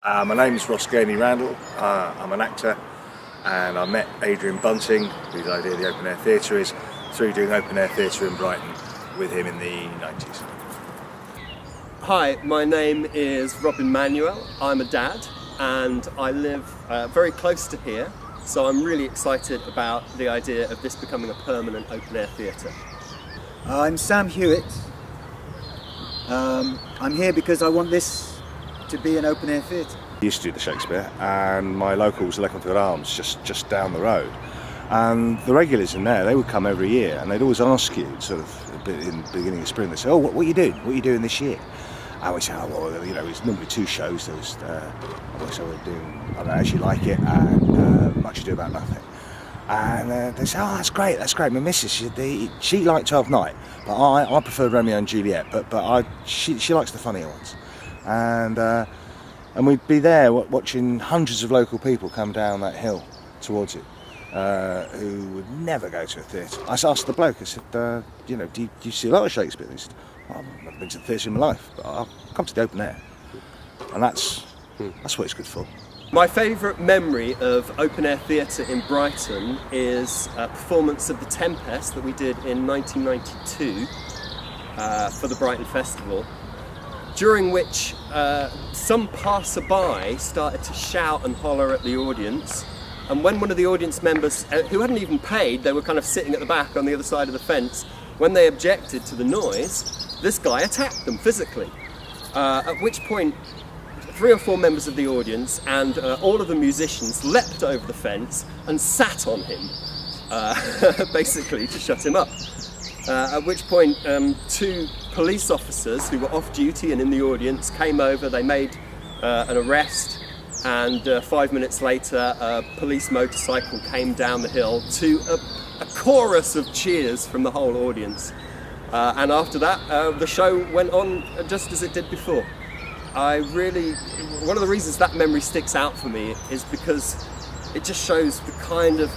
My name is Gurney-Randall. I'm an actor, and I met Adrian Bunting, whose idea the Open Air Theatre is, through doing Open Air Theatre in Brighton with him in the 90s. Hi, my name is Manuell. I'm a dad and I live very close to here, so I'm really excited about the idea of this becoming a permanent open air theatre. I'm Sam Hewitt. I'm here because I want this to be an open air theatre. I used to do the Shakespeare, and my local was Leconfield Arms, just down the road. And the regulars in there, they would come every year, and they'd always ask you, sort of a bit in the beginning of spring, they'd say, "Oh, what are you doing? What are you doing this year?" And we say, "Oh, well, you know, it's normally 2 shows. There was, so we're doing, I don't know, As You Like It, and Much Ado About Nothing." And they say, "Oh, that's great. My missus, she liked 12th Night, but I prefer Romeo and Juliet. But she likes the funnier ones." And we'd be there watching hundreds of local people come down that hill towards it, who would never go to a theatre. I asked the bloke, I said, "You know, do you see a lot of Shakespeare?" He said, "Well, I've never been to the theatre in my life, but I'll come to the open air." And that's what it's good for. My favourite memory of open air theatre in Brighton is a performance of The Tempest that we did in 1992 for the Brighton Festival, during which some passerby started to shout and holler at the audience, and when one of the audience members, who hadn't even paid, they were kind of sitting at the back on the other side of the fence, when they objected to the noise, this guy attacked them physically, at which point 3 or 4 members of the audience and all of the musicians leapt over the fence and sat on him, basically to shut him up. At which point 2 police officers who were off duty and in the audience came over, they made an arrest, and 5 minutes later a police motorcycle came down the hill to a chorus of cheers from the whole audience. And after that the show went on just as it did before. One of the reasons that memory sticks out for me is because it just shows the kind of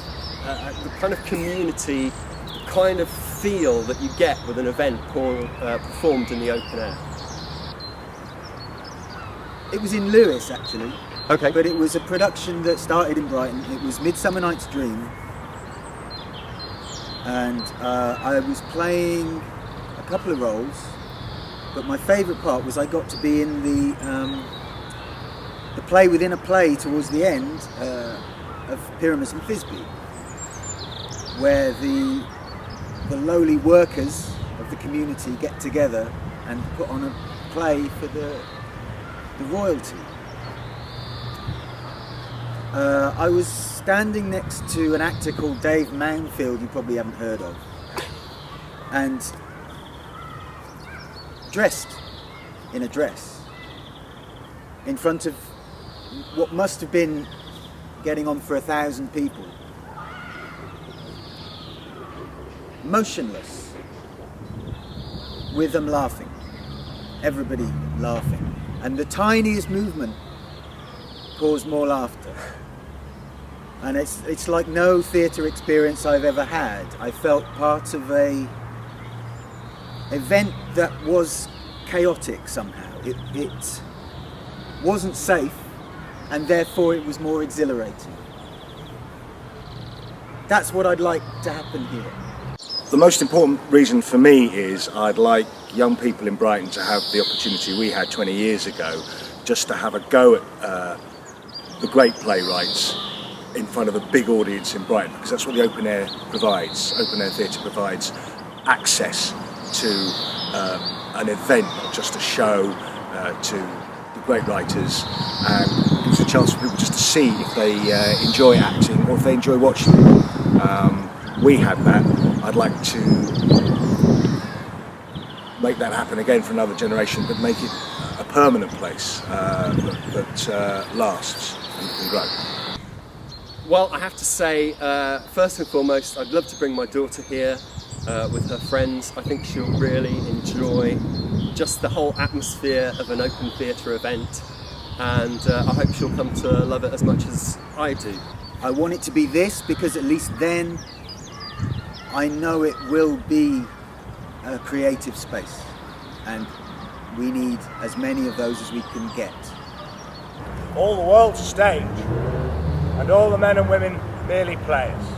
community, the kind of feel that you get with an event performed in the open air. It was in Lewes, actually. Okay. But it was a production that started in Brighton. It was Midsummer Night's Dream. And I was playing a couple of roles, but my favourite part was I got to be in the play within a play towards the end of Pyramus and Thisbe, where the lowly workers of the community get together and put on a play for the royalty. I was standing next to an actor called Dave Mansfield, you probably haven't heard of, and dressed in a dress in front of what must have been getting on for 1,000 people. Motionless, with them laughing, everybody laughing, and the tiniest movement caused more laughter. And it's like no theatre experience I've ever had. I felt part of a event that was chaotic somehow. It wasn't safe, and therefore it was more exhilarating. That's what I'd like to happen here. The most important reason for me is I'd like young people in Brighton to have the opportunity we had 20 years ago, just to have a go at the great playwrights in front of a big audience in Brighton, because that's what the open air provides. Open air theatre provides access to an event, not just a show, to the great writers, and gives a chance for people just to see if they enjoy acting or if they enjoy watching. We had that. I'd like to make that happen again for another generation, but make it a permanent place that lasts and can grow. Well, I have to say, first and foremost, I'd love to bring my daughter here with her friends. I think she'll really enjoy just the whole atmosphere of an open theatre event, and I hope she'll come to love it as much as I do. I want it to be this because at least then I know it will be a creative space, and we need as many of those as we can get. all the world's stage, and all the men and women merely players.